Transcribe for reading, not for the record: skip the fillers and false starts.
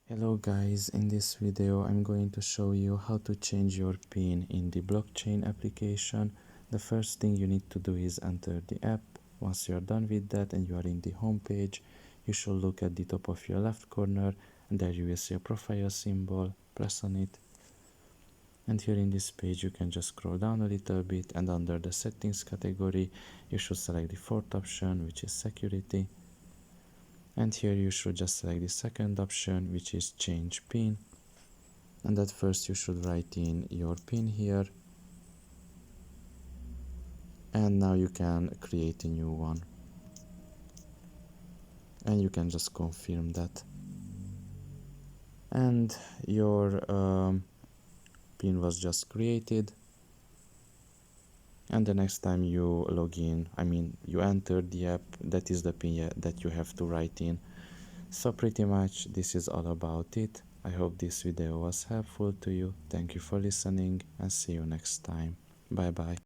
Hello guys, in this video I'm going to show you how to change your PIN in the BlockChain application. The first thing you need to do is enter the app. Once you're done with that and you are in the home page, you should look at the top of your left corner and there you will see a profile symbol. Press on it. And here in this page you can just scroll down a little bit and under the settings category you should select the fourth option, which is security. And here you should just select the second option, which is change PIN. And at first you should write in your PIN here. And now you can create a new one. And you can just confirm that. And your PIN was just created. And the next time you log in, you enter the app, that is the PIN that you have to write in. So pretty much this is all about it. I hope this video was helpful to you. Thank you for listening and see you next time. Bye bye.